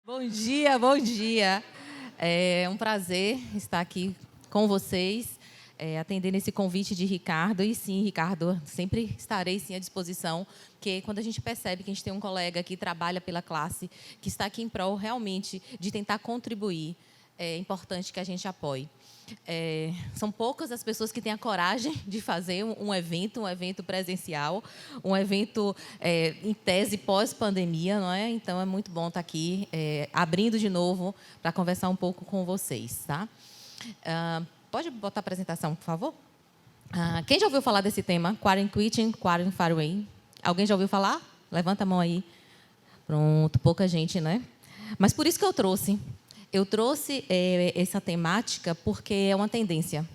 Bom dia, bom dia. É um prazer estar aqui com vocês, atendendo esse convite de Ricardo. E sim, Ricardo, sempre estarei sim à disposição, porque quando a gente percebe que a gente tem um colega que trabalha pela classe, que está aqui em prol realmente de tentar contribuir, é importante que a gente apoie. São poucas as pessoas que têm a coragem de fazer um evento presencial, um evento em tese pós-pandemia, não é? Então é muito bom estar aqui abrindo de novo para conversar um pouco com vocês, tá? Pode botar a apresentação, por favor? Quem já ouviu falar desse tema? Quarantine Quitting, Quarantine Far Away? Alguém já ouviu falar? Levanta a mão aí. Pronto, pouca gente, né? Mas por isso que eu trouxe. Eu trouxe essa temática porque é uma tendência,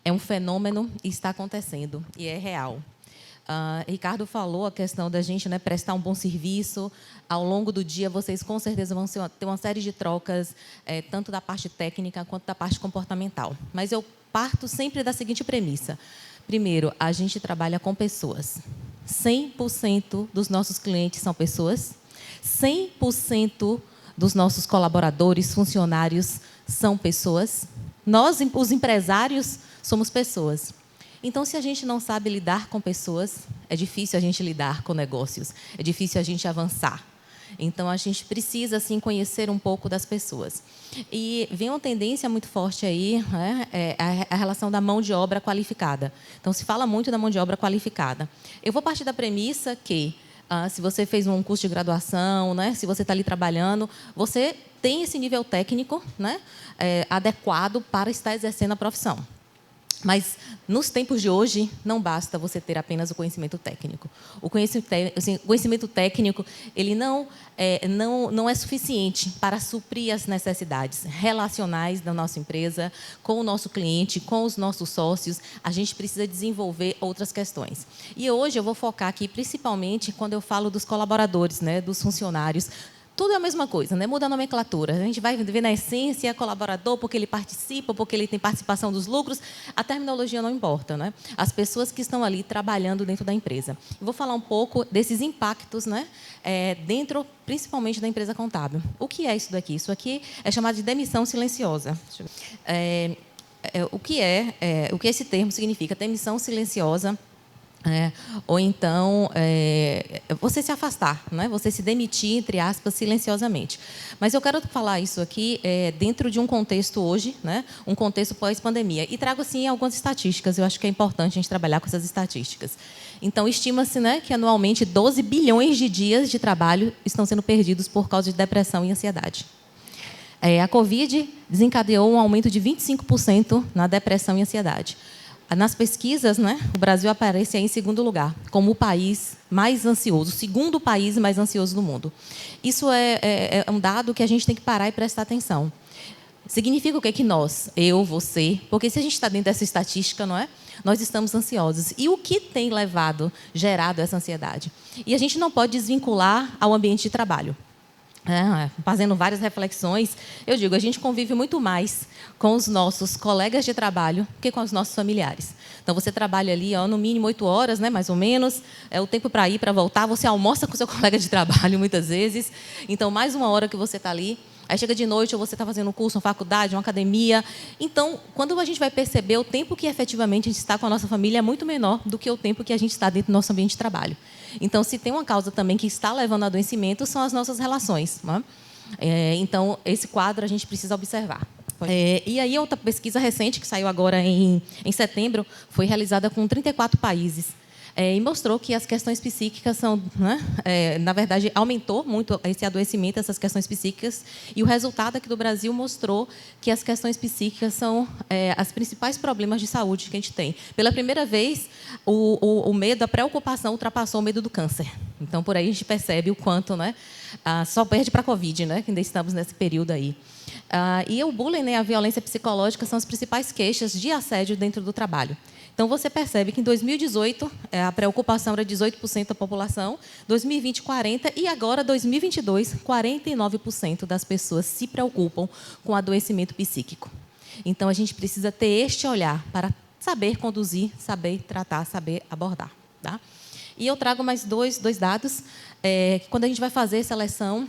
é um fenômeno e está acontecendo, e é real. Ricardo falou a questão da gente, né, prestar um bom serviço. Ao longo do dia, vocês com certeza vão ter uma série de trocas, tanto da parte técnica quanto da parte comportamental. Mas eu parto sempre da seguinte premissa. Primeiro, a gente trabalha com pessoas. 100% dos nossos clientes são pessoas. 100% dos nossos colaboradores, funcionários, são pessoas. Nós, os empresários, somos pessoas. Então, se a gente não sabe lidar com pessoas, é difícil a gente lidar com negócios, é difícil a gente avançar. Então, a gente precisa, assim, conhecer um pouco das pessoas. E vem uma tendência muito forte aí, né, a relação da mão de obra qualificada. Então, se fala muito da mão de obra qualificada. Eu vou partir da premissa que se você fez um curso de graduação, né, se você está ali trabalhando, você tem esse nível técnico, né, adequado para estar exercendo a profissão. Mas, nos tempos de hoje, não basta você ter apenas o conhecimento técnico. O conhecimento técnico ele não é suficiente para suprir as necessidades relacionais da nossa empresa, com o nosso cliente, com os nossos sócios. A gente precisa desenvolver outras questões. E hoje eu vou focar aqui, principalmente, quando eu falo dos colaboradores, né, dos funcionários. Tudo é a mesma coisa, né? Muda a nomenclatura. A gente vai ver na essência colaborador porque ele participa, porque ele tem participação dos lucros. A terminologia não importa, né? As pessoas que estão ali trabalhando dentro da empresa. Eu vou falar um pouco desses impactos, né? Dentro, principalmente, da empresa contábil. O que é isso daqui? Isso aqui é chamado de demissão silenciosa. O que esse termo significa? Demissão silenciosa. Ou então, você se afastar, né? Você se demitir, entre aspas, silenciosamente. Mas eu quero falar isso aqui dentro de um contexto hoje, né? Um contexto pós-pandemia. E trago, assim, algumas estatísticas. Eu acho que é importante a gente trabalhar com essas estatísticas. Então, estima-se, né, que anualmente 12 bilhões de dias de trabalho estão sendo perdidos por causa de depressão e ansiedade. A Covid desencadeou um aumento de 25% na depressão e ansiedade. Nas pesquisas, né, o Brasil aparece aí em segundo lugar, como o país mais ansioso, o segundo país mais ansioso do mundo. Isso é um dado que a gente tem que parar e prestar atenção. Significa o quê? Que nós, eu, você, porque se a gente está dentro dessa estatística, não é? Nós estamos ansiosos. E o que tem gerado essa ansiedade? E a gente não pode desvincular ao ambiente de trabalho. Fazendo várias reflexões, eu digo, a gente convive muito mais com os nossos colegas de trabalho que com os nossos familiares. Então, você trabalha ali, no mínimo 8 horas, né, mais ou menos, é o tempo para ir, para voltar, você almoça com o seu colega de trabalho, muitas vezes. Então, mais uma hora que você está ali, aí chega de noite, ou você está fazendo um curso, uma faculdade, uma academia. Então, quando a gente vai perceber, o tempo que efetivamente a gente está com a nossa família é muito menor do que o tempo que a gente está dentro do nosso ambiente de trabalho. Então, se tem uma causa também que está levando a adoecimento, são as nossas relações. Né? Então, esse quadro a gente precisa observar. E aí, outra pesquisa recente, que saiu agora em setembro, foi realizada com 34 países. E mostrou que as questões psíquicas são, né, na verdade, aumentou muito esse adoecimento, essas questões psíquicas, e o resultado aqui do Brasil mostrou que as questões psíquicas são os principais problemas de saúde que a gente tem. Pela primeira vez, o medo, a preocupação ultrapassou o medo do câncer. Então, por aí a gente percebe o quanto, né, só perde para a Covid, né, que ainda estamos nesse período aí. E o bullying, né, a violência psicológica, são as principais queixas de assédio dentro do trabalho. Então, você percebe que em 2018, a preocupação era 18% da população, 2020, 40%, e agora, 2022, 49% das pessoas se preocupam com adoecimento psíquico. Então, a gente precisa ter este olhar para saber conduzir, saber tratar, saber abordar. Tá? E eu trago mais dois dados. Quando a gente vai fazer seleção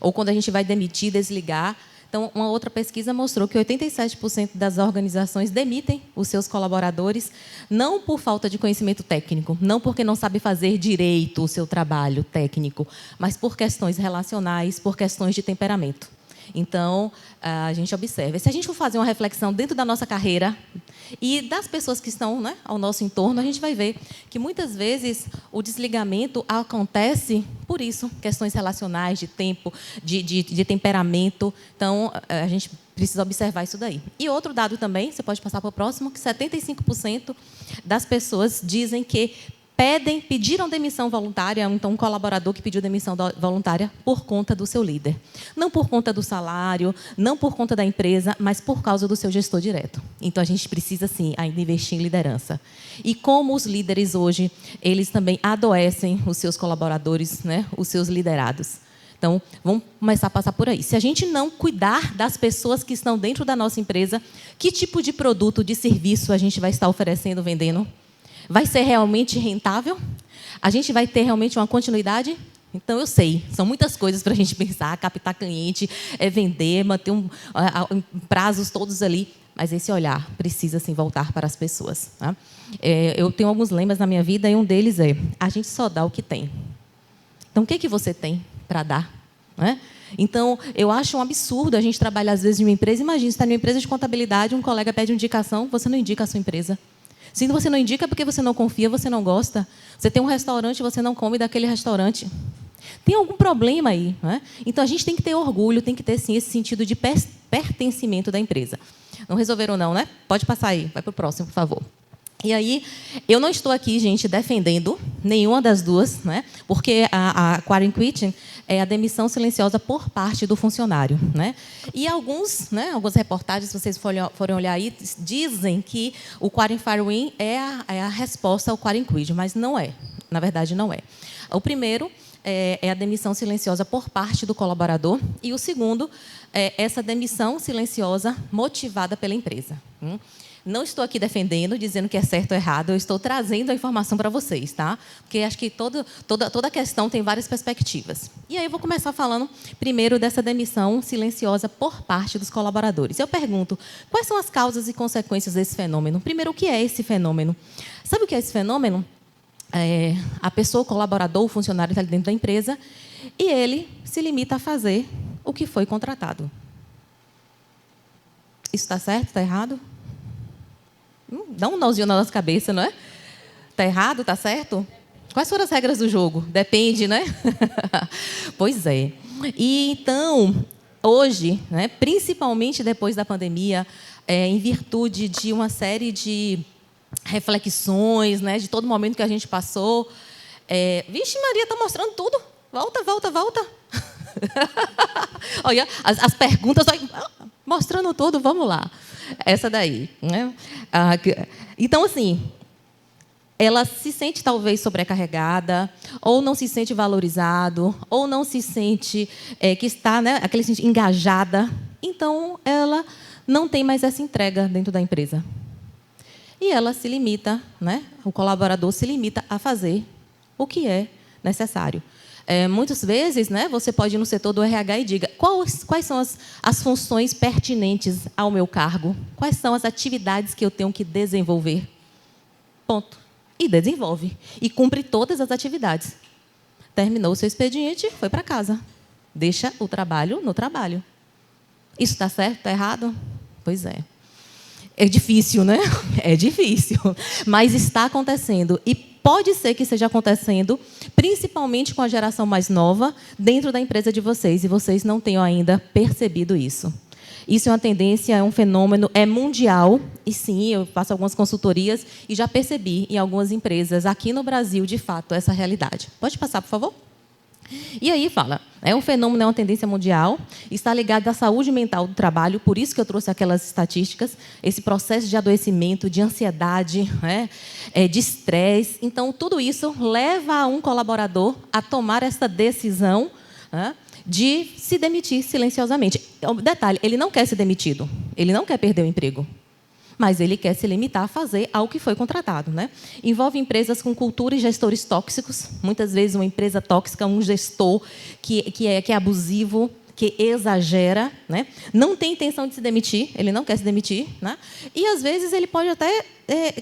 ou quando a gente vai demitir, desligar. Então, uma outra pesquisa mostrou que 87% das organizações demitem os seus colaboradores, não por falta de conhecimento técnico, não porque não sabe fazer direito o seu trabalho técnico, mas por questões relacionais, por questões de temperamento. Então, a gente observa. Se a gente for fazer uma reflexão dentro da nossa carreira e das pessoas que estão, né, ao nosso entorno, a gente vai ver que, muitas vezes, o desligamento acontece por isso, questões relacionais, de tempo, de temperamento. Então, a gente precisa observar isso daí. E outro dado também, você pode passar para o próximo, que 75% das pessoas dizem que pediram demissão voluntária, então um colaborador que pediu demissão voluntária por conta do seu líder. Não por conta do salário, não por conta da empresa, mas por causa do seu gestor direto. Então, a gente precisa, sim, ainda investir em liderança. E como os líderes hoje, eles também adoecem os seus colaboradores, né, os seus liderados. Então, vamos começar a passar por aí. Se a gente não cuidar das pessoas que estão dentro da nossa empresa, que tipo de produto, de serviço a gente vai estar oferecendo, vendendo? Vai ser realmente rentável? A gente vai ter realmente uma continuidade? Então, eu sei, são muitas coisas para a gente pensar, captar cliente, vender, manter prazos todos ali, mas esse olhar precisa, sim, voltar para as pessoas. Tá? Eu tenho alguns lemas na minha vida e um deles é: a gente só dá o que tem. Então, o que você tem para dar? Né? Então, eu acho um absurdo a gente trabalhar, às vezes, em uma empresa. Imagina, você está em uma empresa de contabilidade, um colega pede uma indicação, você não indica a sua empresa. Se você não indica, é porque você não confia, você não gosta. Você tem um restaurante, você não come daquele restaurante. Tem algum problema aí. Né? Então, a gente tem que ter orgulho, tem que ter, sim, esse sentido de pertencimento da empresa. Não resolveram, não, né? Pode passar aí. Vai para o próximo, por favor. E aí, eu não estou aqui, gente, defendendo nenhuma das duas, né? Porque a quiet quitting é a demissão silenciosa por parte do funcionário, né? E algumas reportagens, se vocês forem olhar aí, dizem que o quiet firing é a resposta ao quiet quitting, mas não é. Na verdade, não é. O primeiro é a demissão silenciosa por parte do colaborador, e o segundo é essa demissão silenciosa motivada pela empresa. Não estou aqui defendendo, dizendo que é certo ou errado, eu estou trazendo a informação para vocês, tá? Porque acho que toda a questão tem várias perspectivas. E aí eu vou começar falando primeiro dessa demissão silenciosa por parte dos colaboradores. Eu pergunto, quais são as causas e consequências desse fenômeno? Primeiro, o que é esse fenômeno? Sabe o que é esse fenômeno? A pessoa, o colaborador, o funcionário está ali dentro da empresa e ele se limita a fazer o que foi contratado. Isso está certo? Está errado? Dá um nozinho na nossa cabeça, não é? Está errado? Está certo? Quais foram as regras do jogo? Depende, né? Pois é. E, então, hoje, né, principalmente depois da pandemia, em virtude de uma série de reflexões, né, de todo momento que a gente passou, vixe, Maria, está mostrando tudo. Volta. Olha, as perguntas, mostrando tudo, vamos lá. Essa daí. Né? Então, assim, ela se sente talvez sobrecarregada, ou não se sente valorizado, ou não se sente que está, né, engajada. Então, ela não tem mais essa entrega dentro da empresa. E ela se limita, né, o colaborador se limita a fazer o que é necessário. Muitas vezes, né, você pode ir no setor do RH e diga quais são as funções pertinentes ao meu cargo, quais são as atividades que eu tenho que desenvolver. Ponto. E desenvolve. E cumpre todas as atividades. Terminou o seu expediente, foi para casa. Deixa o trabalho no trabalho. Isso está certo? Está errado? Pois é. É difícil, né? É difícil. Mas está acontecendo. E pode ser que esteja acontecendo, principalmente com a geração mais nova, dentro da empresa de vocês, e vocês não tenham ainda percebido isso. Isso é uma tendência, é um fenômeno, é mundial, e sim, eu faço algumas consultorias e já percebi em algumas empresas, aqui no Brasil, de fato, essa realidade. Pode passar, por favor? E aí fala, é um fenômeno, é uma tendência mundial, está ligado à saúde mental do trabalho, por isso que eu trouxe aquelas estatísticas, esse processo de adoecimento, de ansiedade, né, de estresse. Então, tudo isso leva um colaborador a tomar essa decisão, né, de se demitir silenciosamente. Detalhe, ele não quer ser demitido, ele não quer perder o emprego. mas ele quer se limitar a fazer ao que foi contratado, né? Envolve empresas com cultura e gestores tóxicos. Muitas vezes, uma empresa tóxica, um gestor que é abusivo, que exagera, né? Não tem intenção de se demitir, ele não quer se demitir, né? E, às vezes, ele pode até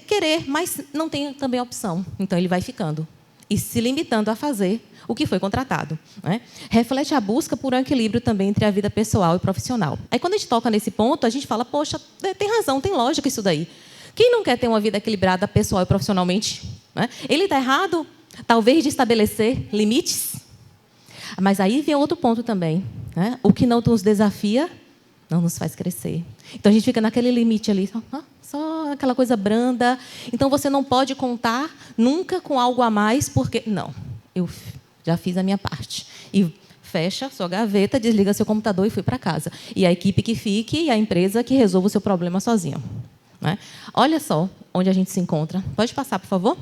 querer, mas não tem também opção. Então, ele vai ficando e se limitando a fazer o que foi contratado, né? Reflete a busca por um equilíbrio também entre a vida pessoal e profissional. Aí, quando a gente toca nesse ponto, a gente fala, poxa, tem razão, tem lógica isso daí. Quem não quer ter uma vida equilibrada pessoal e profissionalmente? Né? Ele está errado, talvez, de estabelecer limites? Mas aí vem outro ponto também, né? O que não nos desafia, não nos faz crescer. Então, a gente fica naquele limite ali, só aquela coisa branda. Então, você não pode contar nunca com algo a mais, porque... Não, eu já fiz a minha parte. E fecha sua gaveta, desliga seu computador e fui para casa. E a equipe que fique e a empresa que resolva o seu problema sozinha. Né? Olha só onde a gente se encontra. Pode passar, por favor?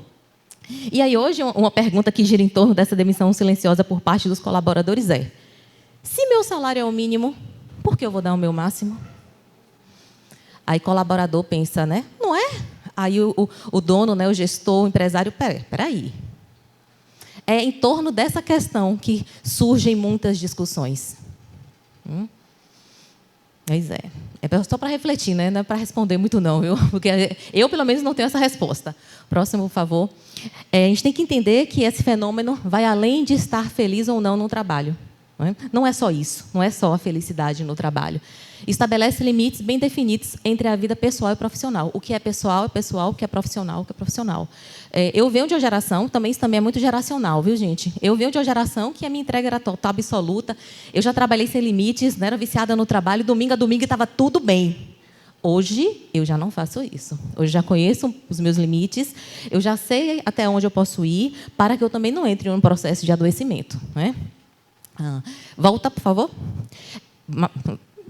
E aí, hoje, uma pergunta que gira em torno dessa demissão silenciosa por parte dos colaboradores é: se meu salário é o mínimo, por que eu vou dar o meu máximo? Aí, colaborador pensa, né? Não é? Aí, o dono, né, o gestor, o empresário, peraí. É em torno dessa questão que surgem muitas discussões. Pois é. É só para refletir, né? Não é para responder muito, não, viu? Porque eu, pelo menos, não tenho essa resposta. Próximo, por favor. A gente tem que entender que esse fenômeno vai além de estar feliz ou não no trabalho. Não é só isso, não é só a felicidade no trabalho. Estabelece limites bem definidos entre a vida pessoal e profissional. O que é pessoal, o que é profissional, Eu venho de uma geração, também isso também é muito geracional, viu, gente? Eu venho de uma geração que a minha entrega era total, absoluta. Eu já trabalhei sem limites, né? Era viciada no trabalho, domingo a domingo estava tudo bem. Hoje, eu já não faço isso. Hoje, já conheço os meus limites, eu já sei até onde eu posso ir, para que eu também não entre em um processo de adoecimento, né? Volta, por favor.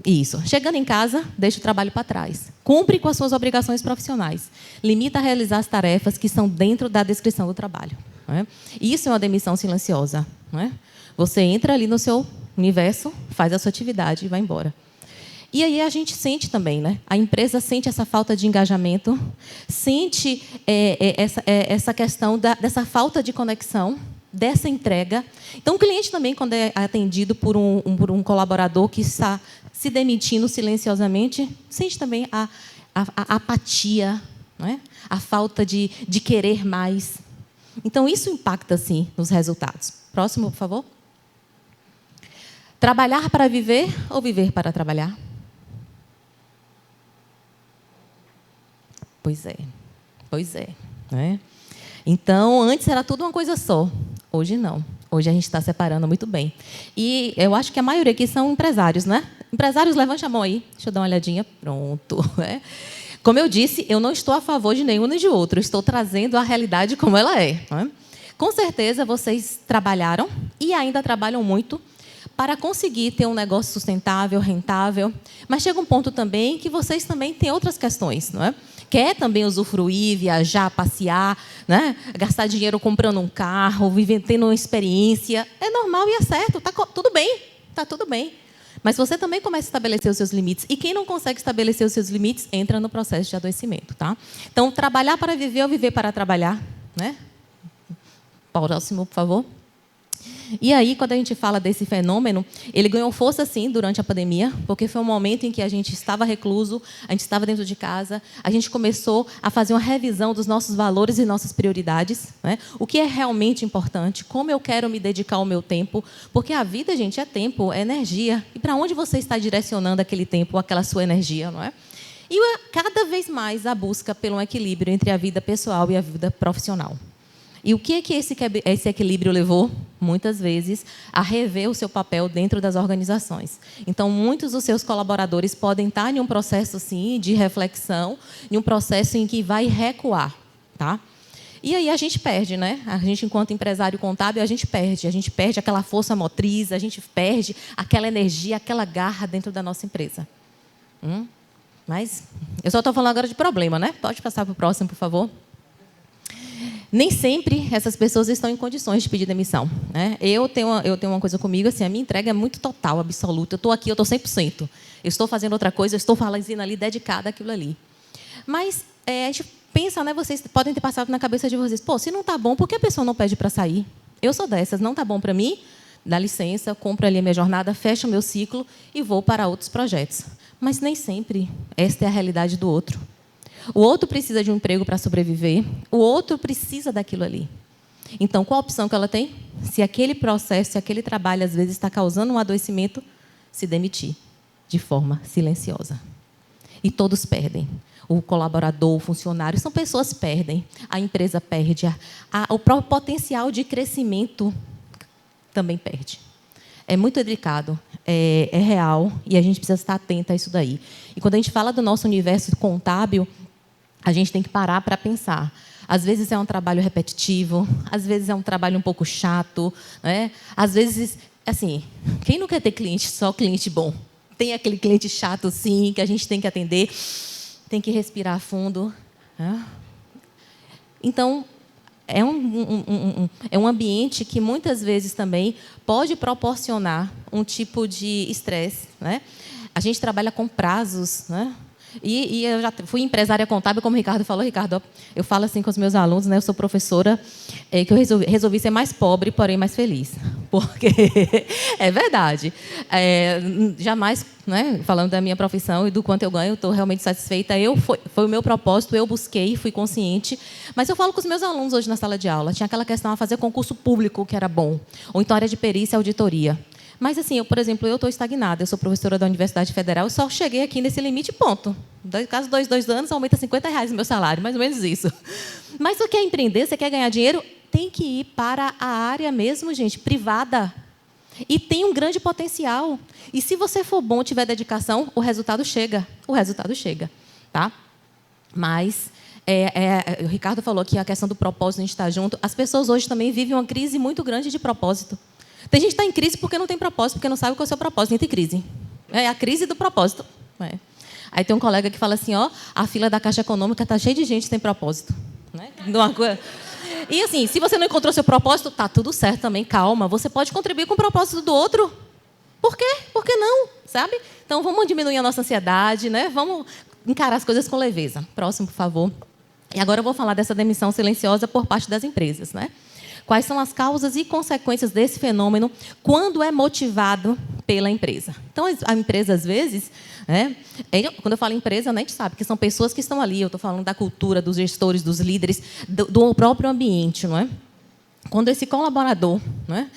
Isso. Chegando em casa, deixa o trabalho para trás. Cumpre com as suas obrigações profissionais. Limita a realizar as tarefas que estão dentro da descrição do trabalho. Né? Isso é uma demissão silenciosa. Né? Você entra ali no seu universo, faz a sua atividade e vai embora. E aí a gente sente também, né? A empresa sente essa falta de engajamento, sente essa questão dessa falta de conexão, dessa entrega. Então, o cliente também, quando é atendido por um colaborador que está se demitindo silenciosamente, sente também a apatia, né? A falta de querer mais. Então, isso impacta, sim, nos resultados. Próximo, por favor. Trabalhar para viver ou viver para trabalhar? Pois é. Né? Então, antes era tudo uma coisa só. Hoje, não. Hoje, a gente está separando muito bem. E eu acho que a maioria aqui são empresários, né? Empresários, levante a mão aí. Deixa eu dar uma olhadinha. Pronto. Né? Como eu disse, eu não estou a favor de nenhum nem de outro. Eu estou trazendo a realidade como ela é. Né? Com certeza, vocês trabalharam e ainda trabalham muito para conseguir ter um negócio sustentável, rentável. Mas chega um ponto também que vocês também têm outras questões, não é? Quer também usufruir, viajar, passear, né? Gastar dinheiro comprando um carro, tendo uma experiência. É normal e é certo, está tudo bem, está tudo bem. Mas você também começa a estabelecer os seus limites. E quem não consegue estabelecer os seus limites, entra no processo de adoecimento. Tá? Então, trabalhar para viver ou viver para trabalhar. Né? Próximo, por favor. E aí, quando a gente fala desse fenômeno, ele ganhou força, sim, durante a pandemia, porque foi um momento em que a gente estava recluso, a gente estava dentro de casa, a gente começou a fazer uma revisão dos nossos valores e nossas prioridades, né? O que é realmente importante, como eu quero me dedicar ao meu tempo, porque a vida, gente, é tempo, é energia. E para onde você está direcionando aquele tempo, aquela sua energia, não é? E cada vez mais a busca pelo equilíbrio entre a vida pessoal e a vida profissional. E o que é que esse equilíbrio levou? Muitas vezes, a rever o seu papel dentro das organizações. Então, muitos dos seus colaboradores podem estar em um processo, sim, de reflexão, em um processo em que vai recuar. Tá? E aí a gente perde, né? A gente, enquanto empresário contábil, a gente perde aquela força motriz, a gente perde aquela energia, aquela garra dentro da nossa empresa. Mas, eu só estou falando agora de problema, né? Pode passar para o próximo, por favor. Nem sempre essas pessoas estão em condições de pedir demissão. Né? Eu tenho uma coisa comigo, assim, a minha entrega é muito total, absoluta. Eu estou aqui, eu estou 100%. Eu estou fazendo outra coisa, eu estou fazendo ali, dedicada àquilo ali. Mas a gente pensa, né, vocês podem ter passado na cabeça de vocês, pô, se não está bom, por que a pessoa não pede para sair? Eu sou dessas, não está bom para mim, dá licença, compro ali a minha jornada, fecho o meu ciclo e vou para outros projetos. Mas nem sempre esta é a realidade do outro. O outro precisa de um emprego para sobreviver, o outro precisa daquilo ali. Então, qual a opção que ela tem? Se aquele processo, se aquele trabalho, às vezes, está causando um adoecimento, se demitir de forma silenciosa. E todos perdem. O colaborador, o funcionário, são pessoas que perdem. A empresa perde. O próprio potencial de crescimento também perde. É muito delicado, é real, e a gente precisa estar atento a isso daí. E quando a gente fala do nosso universo contábil, a gente tem que parar para pensar. Às vezes é um trabalho repetitivo, às vezes é um trabalho um pouco chato, né? Às vezes, assim, quem não quer ter cliente, só cliente bom? Tem aquele cliente chato, sim, que a gente tem que atender, tem que respirar fundo. Né? Então, é um ambiente que, muitas vezes, também pode proporcionar um tipo de estresse. Né? A gente trabalha com prazos, né? E eu já fui empresária contábil, como o Ricardo falou. Ricardo, eu falo assim com os meus alunos, né? Eu sou professora, que eu resolvi ser mais pobre, porém mais feliz. Porque é verdade. Jamais, né, falando da minha profissão e do quanto eu ganho, eu estou realmente satisfeita. Foi o meu propósito, eu busquei, fui consciente. Mas eu falo com os meus alunos hoje na sala de aula. Tinha aquela questão de fazer concurso público, que era bom. Ou então área de perícia e auditoria. Mas, assim, por exemplo, eu estou estagnada. Eu sou professora da Universidade Federal, eu só cheguei aqui nesse limite, ponto. Caso 2 anos, aumenta R$50 o meu salário, mais ou menos isso. Mas você quer empreender, você quer ganhar dinheiro, tem que ir para a área mesmo, gente, privada. E tem um grande potencial. E se você for bom, tiver dedicação, o resultado chega. O resultado chega. Tá? Mas... o Ricardo falou aqui a questão do propósito, a gente estar junto. As pessoas hoje também vivem uma crise muito grande de propósito. Tem gente que está em crise porque não tem propósito, porque não sabe qual é o seu propósito. Nem tem crise. É a crise do propósito. Aí tem um colega que fala assim, a fila da Caixa Econômica está cheia de gente sem propósito. Né? E assim, se você não encontrou seu propósito, tá tudo certo também, calma. Você pode contribuir com o propósito do outro. Por quê? Por que não? Sabe? Então, vamos diminuir a nossa ansiedade, né? Vamos encarar as coisas com leveza. Próximo, por favor. E agora eu vou falar dessa demissão silenciosa por parte das empresas, né? Quais são as causas e consequências desse fenômeno quando é motivado pela empresa. Então, a empresa, às vezes, né, quando eu falo empresa, a gente sabe que são pessoas que estão ali. Eu estou falando da cultura, dos gestores, dos líderes, do próprio ambiente. Não é? Quando esse colaborador, né,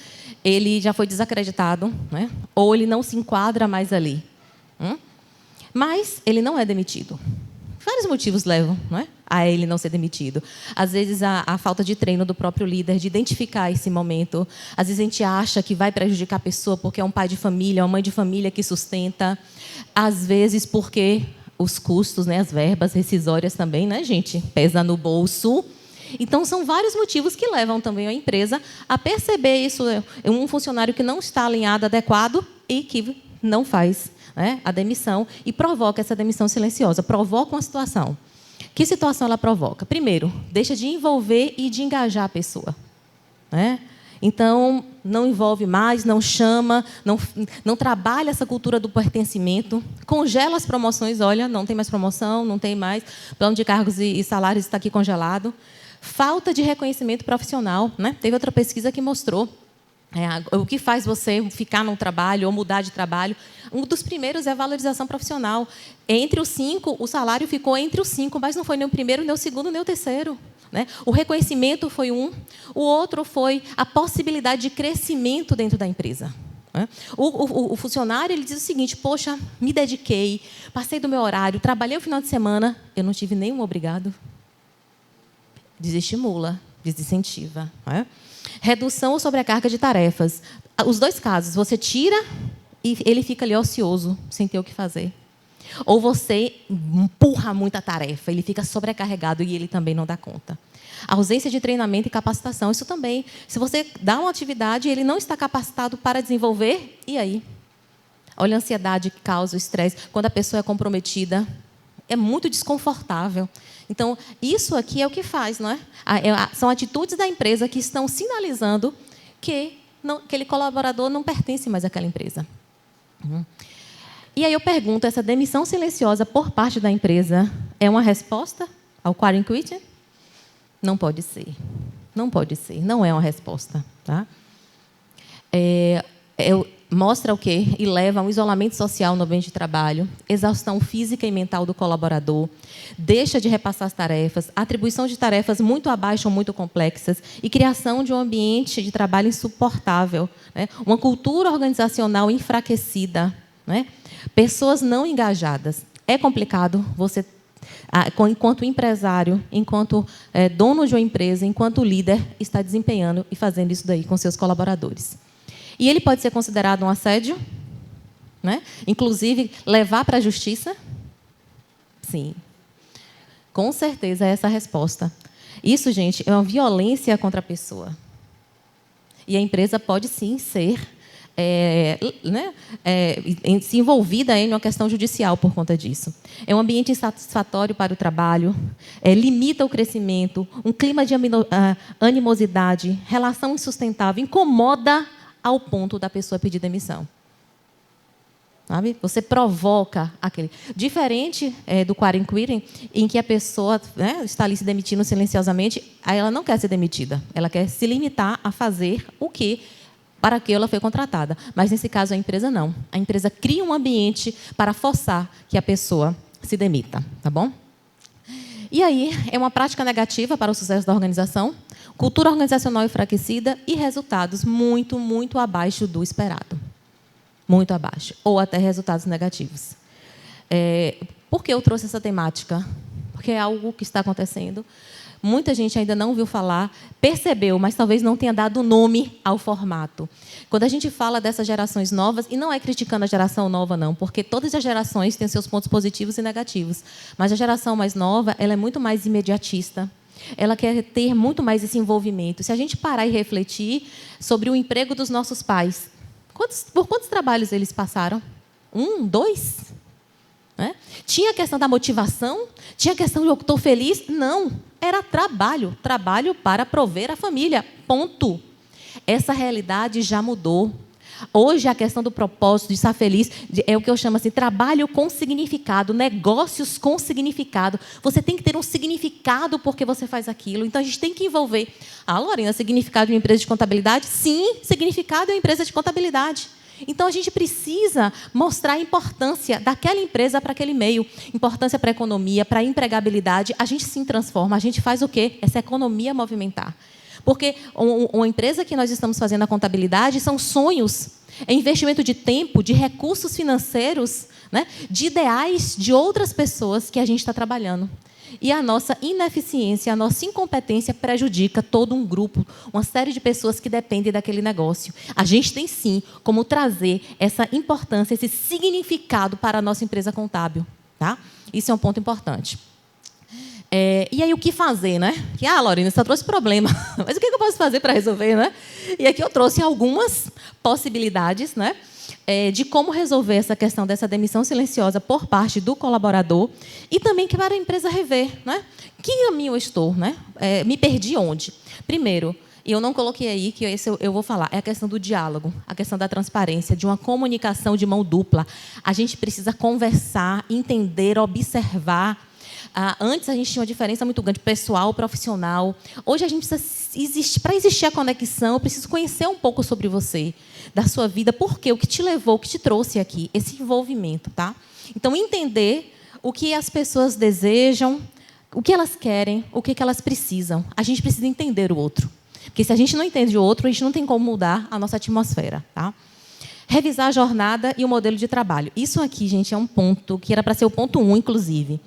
ele já foi desacreditado, né, ou ele não se enquadra mais ali, mas ele não é demitido. Vários motivos levam, não é, a ele não ser demitido. Às vezes, a falta de treino do próprio líder, de identificar esse momento. Às vezes, a gente acha que vai prejudicar a pessoa porque é um pai de família, uma mãe de família que sustenta. Às vezes, porque os custos, né, as verbas rescisórias também, né, gente, pesa no bolso. Então, são vários motivos que levam também a empresa a perceber isso. Um funcionário que não está alinhado, adequado e que não faz, né, a demissão e provoca essa demissão silenciosa, provoca uma situação. Que situação ela provoca? Primeiro, deixa de envolver e de engajar a pessoa. Né? Então, não envolve mais, não chama, não trabalha essa cultura do pertencimento, congela as promoções, olha, não tem mais promoção, não tem mais, plano de cargos e salários está aqui congelado. Falta de reconhecimento profissional. Né? Teve outra pesquisa que mostrou o que faz você ficar num trabalho ou mudar de trabalho. Um dos primeiros é a valorização profissional. Entre os 5, o salário ficou entre os 5, mas não foi nem o primeiro, nem o segundo, nem o terceiro. Né? O reconhecimento foi um. O outro foi a possibilidade de crescimento dentro da empresa. Né? O funcionário ele diz o seguinte, poxa, me dediquei, passei do meu horário, trabalhei o final de semana, eu não tive nenhum obrigado. Desestimula, desincentiva. Né? Redução ou sobrecarga de tarefas. Os dois casos, você tira e ele fica ali ocioso, sem ter o que fazer. Ou você empurra muita tarefa, ele fica sobrecarregado e ele também não dá conta. A ausência de treinamento e capacitação, isso também. Se você dá uma atividade e ele não está capacitado para desenvolver, e aí? Olha a ansiedade que causa o estresse. Quando a pessoa é comprometida, é muito desconfortável. Então, isso aqui é o que faz, não é? São atitudes da empresa que estão sinalizando que aquele colaborador não pertence mais àquela empresa. E aí eu pergunto, essa demissão silenciosa por parte da empresa, É uma resposta ao quiet quitting? Não pode ser. Não pode ser. Não é uma resposta. Tá? Mostra o quê? E leva a um isolamento social no ambiente de trabalho, exaustão física e mental do colaborador, deixa de repassar as tarefas, atribuição de tarefas muito abaixo ou muito complexas e criação de um ambiente de trabalho insuportável, né? Uma cultura organizacional enfraquecida, né? Pessoas não engajadas. É complicado você, enquanto empresário, enquanto dono de uma empresa, enquanto líder, estar desempenhando e fazendo isso daí com seus colaboradores. E ele pode ser considerado um assédio, né? Inclusive, levar para a justiça? Sim. Com certeza é essa a resposta. Isso, gente, é uma violência contra a pessoa. E a empresa pode, sim, ser se envolvida em uma questão judicial por conta disso. É um ambiente insatisfatório para o trabalho, limita o crescimento, um clima de animosidade, relação insustentável, incomoda ao ponto da pessoa pedir demissão. Sabe? Você provoca aquele... Diferente do quiet quitting, em que a pessoa, né, está ali se demitindo silenciosamente, aí ela não quer ser demitida. Ela quer se limitar a fazer o que, para que ela foi contratada. Mas, nesse caso, a empresa não. A empresa cria um ambiente para forçar que a pessoa se demita. Tá bom? E aí, é uma prática negativa para o sucesso da organização, cultura organizacional enfraquecida e resultados muito, muito abaixo do esperado. Muito abaixo. Ou até resultados negativos. Por que eu trouxe essa temática? Porque é algo que está acontecendo. Muita gente ainda não ouviu falar, percebeu, mas talvez não tenha dado nome ao formato. Quando a gente fala dessas gerações novas, e não é criticando a geração nova, não, porque todas as gerações têm seus pontos positivos e negativos. Mas a geração mais nova, ela é muito mais imediatista. Ela quer ter muito mais esse envolvimento. Se a gente parar e refletir sobre o emprego dos nossos pais, por quantos trabalhos eles passaram? 1, 2? Né? Tinha a questão da motivação? Tinha a questão de eu estou feliz? Não. Era trabalho. Trabalho para prover a família. Ponto. Essa realidade já mudou. Hoje, a questão do propósito, de estar feliz, é o que eu chamo assim, trabalho com significado, negócios com significado. Você tem que ter um significado porque você faz aquilo. Então, a gente tem que envolver. Lorena, significado de uma empresa de contabilidade? Sim, significado de uma empresa de contabilidade. Então, a gente precisa mostrar a importância daquela empresa para aquele meio, importância para a economia, para a empregabilidade. A gente se transforma, a gente faz o quê? Essa economia movimentar. Porque uma empresa que nós estamos fazendo a contabilidade são sonhos, é investimento de tempo, de recursos financeiros, né, de ideais de outras pessoas que a gente está trabalhando. E a nossa ineficiência, a nossa incompetência prejudica todo um grupo, uma série de pessoas que dependem daquele negócio. A gente tem, sim, como trazer essa importância, esse significado para a nossa empresa contábil. Tá? Isso é um ponto importante. E aí, o que fazer, né? Lorena, você só trouxe problema. Mas o que eu posso fazer para resolver, né? E aqui eu trouxe algumas possibilidades, né? De como resolver essa questão dessa demissão silenciosa por parte do colaborador e também que para a empresa rever, né? Que caminho eu estou, né? Me perdi onde? Primeiro, e eu não coloquei aí, que esse eu vou falar, é a questão do diálogo, a questão da transparência, de uma comunicação de mão dupla. A gente precisa conversar, entender, observar. Antes a gente tinha uma diferença muito grande, pessoal, profissional. Hoje a gente precisa para existir a conexão, eu preciso conhecer um pouco sobre você, da sua vida, por quê, o que te levou, o que te trouxe aqui, esse envolvimento, tá? Então, entender o que as pessoas desejam, o que elas querem, o que elas precisam. A gente precisa entender o outro. Porque se a gente não entende o outro, a gente não tem como mudar a nossa atmosfera, tá? Revisar a jornada e o modelo de trabalho. Isso aqui, gente, é um ponto que era para ser o ponto 1, inclusive.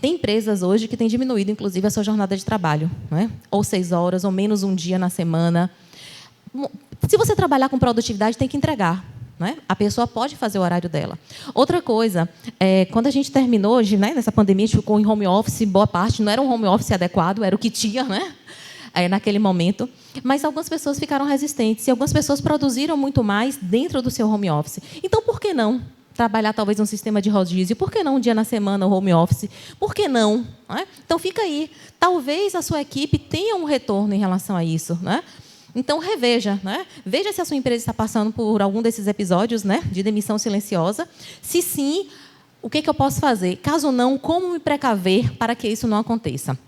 Tem empresas hoje que têm diminuído, inclusive, a sua jornada de trabalho, né? Ou 6 horas, ou menos um dia na semana. Se você trabalhar com produtividade, tem que entregar, né? A pessoa pode fazer o horário dela. Outra coisa, quando a gente terminou hoje, né, nessa pandemia, a gente ficou em home office, boa parte, não era um home office adequado, era o que tinha, né? Naquele momento. Mas algumas pessoas ficaram resistentes e algumas pessoas produziram muito mais dentro do seu home office. Então, por que não trabalhar talvez um sistema de rodízio? Por que não um dia na semana o home office? Por que não? Então, fica aí. Talvez a sua equipe tenha um retorno em relação a isso, né? Então, reveja, né? Veja se a sua empresa está passando por algum desses episódios, né, de demissão silenciosa. Se sim, O que eu posso fazer? Caso não, como me precaver para que isso não aconteça?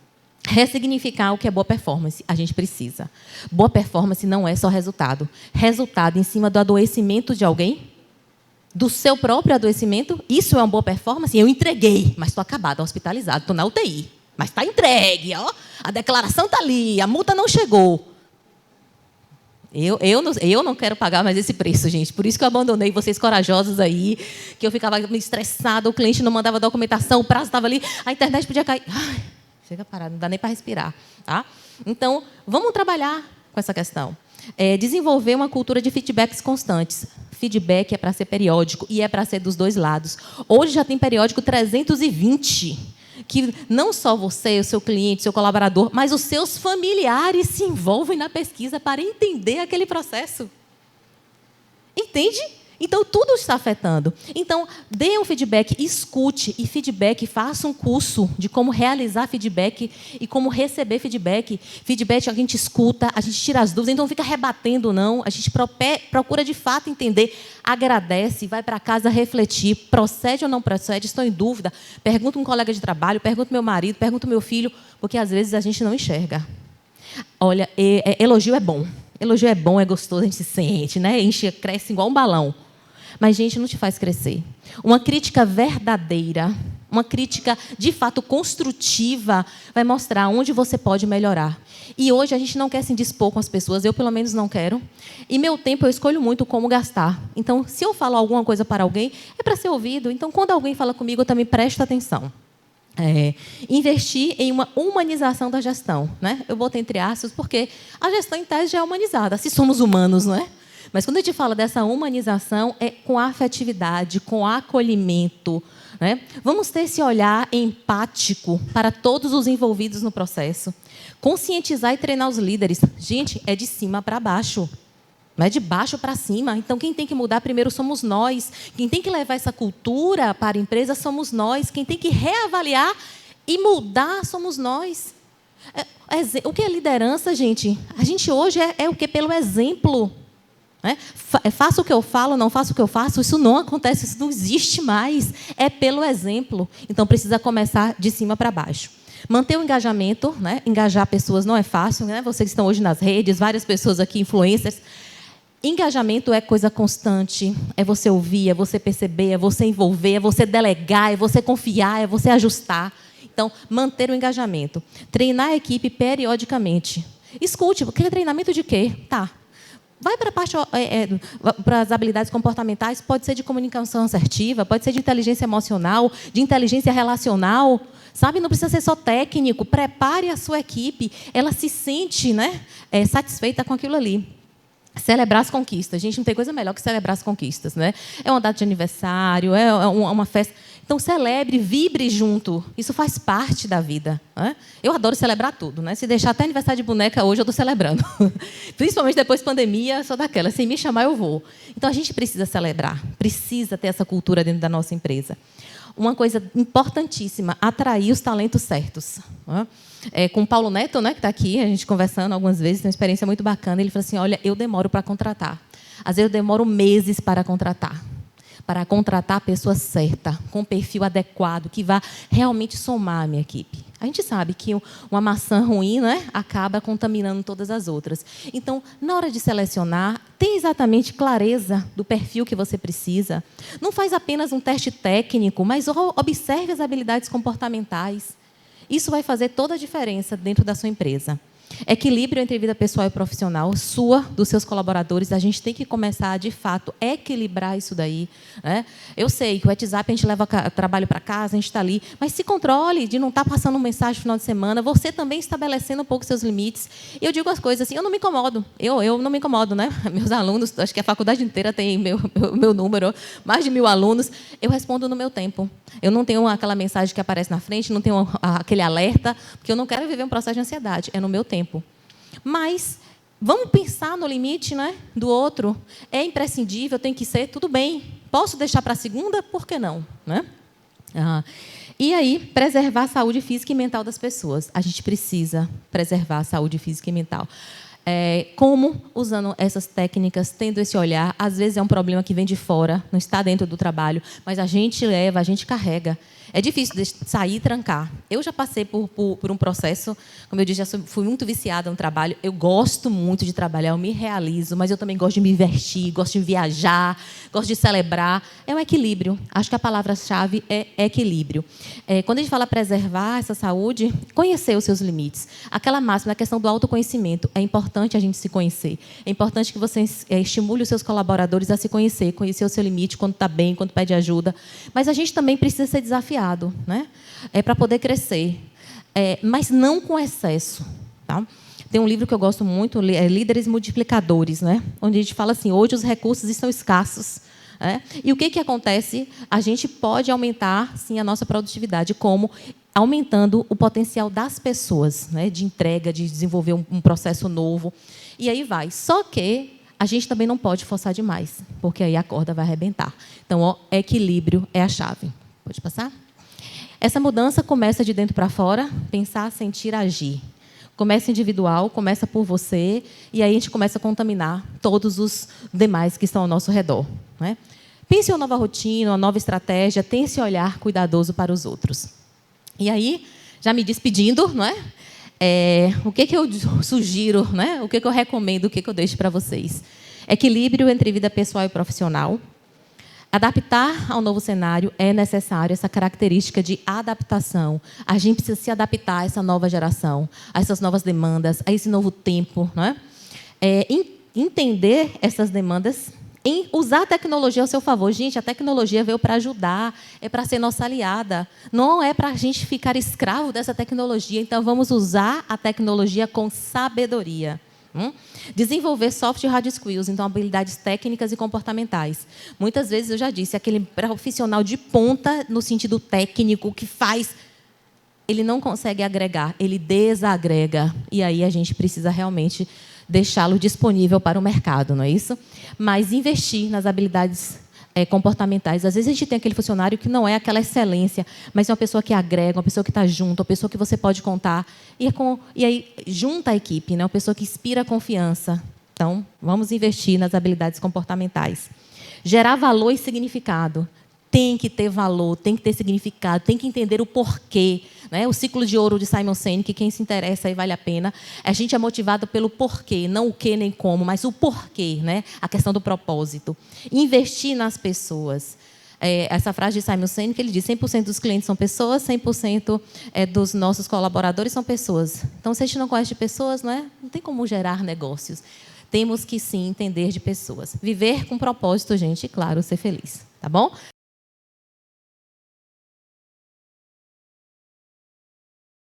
Ressignificar o que é boa performance. A gente precisa. Boa performance não é só resultado. Resultado em cima do adoecimento de alguém, do seu próprio adoecimento, isso é uma boa performance? Eu entreguei, mas estou acabado, hospitalizado, estou na UTI. Mas está entregue, ó. A declaração está ali, a multa não chegou. Eu não quero pagar mais esse preço, gente. Por isso que eu abandonei vocês corajosos aí, que eu ficava estressada, o cliente não mandava documentação, o prazo estava ali, a internet podia cair. Ai, chega parado, não dá nem para respirar. Tá? Então, vamos trabalhar com essa questão. Desenvolver uma cultura de feedbacks constantes. Feedback é para ser periódico e é para ser dos dois lados. Hoje já tem periódico 320, que não só você, o seu cliente, o seu colaborador, mas os seus familiares se envolvem na pesquisa para entender aquele processo. Entende? Então, tudo está afetando. Então, dê um feedback, escute e feedback, faça um curso de como realizar feedback e como receber feedback. Feedback a gente escuta, a gente tira as dúvidas, então não fica rebatendo, não. A gente procura, de fato, entender, agradece, vai para casa refletir, procede ou não procede, estou em dúvida, pergunta um colega de trabalho, pergunta meu marido, pergunta meu filho, porque, às vezes, a gente não enxerga. Olha, elogio é bom. Elogio é bom, é gostoso, a gente se sente, né? Enche, cresce igual um balão. Mas, gente, não te faz crescer. Uma crítica verdadeira, uma crítica, de fato, construtiva, vai mostrar onde você pode melhorar. E hoje a gente não quer se indispor com as pessoas, eu, pelo menos, não quero. E meu tempo eu escolho muito como gastar. Então, se eu falo alguma coisa para alguém, é para ser ouvido. Então, quando alguém fala comigo, eu também presto atenção. Investir em uma humanização da gestão. Né? Eu boto entre aspas, porque a gestão, em tese, já é humanizada. Se somos humanos, não é? Mas quando a gente fala dessa humanização, é com afetividade, com acolhimento. Né? Vamos ter esse olhar empático para todos os envolvidos no processo. Conscientizar e treinar os líderes. Gente, é de cima para baixo. Não é de baixo para cima. Então, quem tem que mudar primeiro somos nós. Quem tem que levar essa cultura para a empresa somos nós. Quem tem que reavaliar e mudar somos nós. O que é liderança, gente? A gente hoje é o quê? Pelo exemplo. Faço o que eu falo, não faço o que eu faço, isso não acontece, isso não existe mais. É pelo exemplo. Então, precisa começar de cima para baixo. Manter o engajamento, né? Engajar pessoas não é fácil. Né? Vocês estão hoje nas redes, várias pessoas aqui, influencers. Engajamento é coisa constante. É você ouvir, é você perceber, é você envolver, é você delegar, é você confiar, é você ajustar. Então, manter o engajamento. Treinar a equipe periodicamente. Escute, quer treinamento de quê? Tá. Vai para a parte, para as habilidades comportamentais, pode ser de comunicação assertiva, pode ser de inteligência emocional, de inteligência relacional, sabe? Não precisa ser só técnico. Prepare a sua equipe, ela se sente, né, satisfeita com aquilo ali. Celebrar as conquistas. Gente, não tem coisa melhor que celebrar as conquistas, né? É uma data de aniversário, é uma festa. Então, celebre, vibre junto. Isso faz parte da vida. Né? Eu adoro celebrar tudo. Né? Se deixar até aniversário de boneca hoje, eu estou celebrando. Principalmente depois da pandemia, sou daquela. Se me chamar, eu vou. Então, a gente precisa celebrar. Precisa ter essa cultura dentro da nossa empresa. Uma coisa importantíssima, atrair os talentos certos. Né? Com o Paulo Neto, né, que está aqui, a gente conversando algumas vezes, tem uma experiência muito bacana. Ele falou assim, olha, eu demoro para contratar. Às vezes, eu demoro meses para contratar a pessoa certa, com o perfil adequado, que vá realmente somar a minha equipe. A gente sabe que uma maçã ruim, né, acaba contaminando todas as outras. Então, na hora de selecionar, tenha exatamente clareza do perfil que você precisa. Não faz apenas um teste técnico, mas observe as habilidades comportamentais. Isso vai fazer toda a diferença dentro da sua empresa. Equilíbrio entre vida pessoal e profissional, sua, dos seus colaboradores. A gente tem que começar, de fato, a equilibrar isso daí. Né? Eu sei que o WhatsApp a gente leva trabalho para casa, a gente está ali, mas se controle de não estar passando mensagem no final de semana, você também estabelecendo um pouco seus limites. E eu digo as coisas assim, eu não me incomodo. Eu não me incomodo, né? Meus alunos, acho que a faculdade inteira tem meu número, mais de 1000 alunos, eu respondo no meu tempo. Eu não tenho aquela mensagem que aparece na frente, não tenho aquele alerta, porque eu não quero viver um processo de ansiedade, é no meu tempo. Mas vamos pensar no limite, né, do outro. É imprescindível, tem que ser, tudo bem. Posso deixar para a segunda? Por que não? Né? E aí, preservar a saúde física e mental das pessoas. A gente precisa preservar a saúde física e mental. Como, usando essas técnicas, tendo esse olhar, às vezes é um problema que vem de fora, não está dentro do trabalho, mas a gente leva, a gente carrega. É difícil de sair e trancar. Eu já passei por um processo, como eu disse, já fui muito viciada no trabalho. Eu gosto muito de trabalhar, eu me realizo, mas eu também gosto de me divertir, gosto de viajar, gosto de celebrar. É um equilíbrio. Acho que a palavra-chave é equilíbrio. Quando a gente fala preservar essa saúde, conhecer os seus limites. Aquela máxima, a questão do autoconhecimento. É importante a gente se conhecer. É importante que você estimule os seus colaboradores a se conhecer o seu limite, quando está bem, quando pede ajuda. Mas a gente também precisa ser desafiado, né? Para poder crescer. Mas não com excesso. Tá? Tem um livro que eu gosto muito, Líderes Multiplicadores, né? Onde a gente fala assim, hoje os recursos estão escassos. E o que acontece? A gente pode aumentar, sim, a nossa produtividade, como aumentando o potencial das pessoas, né? De entrega, de desenvolver um processo novo. E aí vai. Só que a gente também não pode forçar demais, porque aí a corda vai arrebentar. Então, equilíbrio é a chave. Pode passar? Essa mudança começa de dentro para fora, pensar, sentir, agir. Começa individual, começa por você, e aí a gente começa a contaminar todos os demais que estão ao nosso redor. Né? Pense em uma nova rotina, uma nova estratégia, tenha esse olhar cuidadoso para os outros. E aí, já me despedindo, não é? O que eu sugiro, né? O que eu recomendo, o que eu deixo para vocês? Equilíbrio entre vida pessoal e profissional. Adaptar ao novo cenário é necessário, essa característica de adaptação. A gente precisa se adaptar a essa nova geração, a essas novas demandas, a esse novo tempo. Não é? Entender essas demandas, usar a tecnologia ao seu favor. Gente, a tecnologia veio para ajudar, é para ser nossa aliada. Não é para a gente ficar escravo dessa tecnologia. Então, vamos usar a tecnologia com sabedoria. Desenvolver soft e hard skills, então habilidades técnicas e comportamentais. Muitas vezes, eu já disse, aquele profissional de ponta, no sentido técnico, que faz, ele não consegue agregar, ele desagrega. E aí a gente precisa realmente deixá-lo disponível para o mercado, não é isso? Mas investir nas habilidades comportamentais. Às vezes a gente tem aquele funcionário que não é aquela excelência, mas é uma pessoa que agrega, uma pessoa que está junto, uma pessoa que você pode contar. E aí junta a equipe, né? Uma pessoa que inspira confiança. Então, vamos investir nas habilidades comportamentais. Gerar valor e significado. Tem que ter valor, tem que ter significado, tem que entender o porquê. Né? O ciclo de ouro de Simon Sinek, quem se interessa aí vale a pena. A gente é motivado pelo porquê, não o que nem como, mas o porquê, né? A questão do propósito. Investir nas pessoas. Essa frase de Simon Sinek, ele diz 100% dos clientes são pessoas, 100% dos nossos colaboradores são pessoas. Então, se a gente não conhece de pessoas, não tem como gerar negócios. Temos que, sim, entender de pessoas. Viver com propósito, gente, e, claro, ser feliz. Tá bom?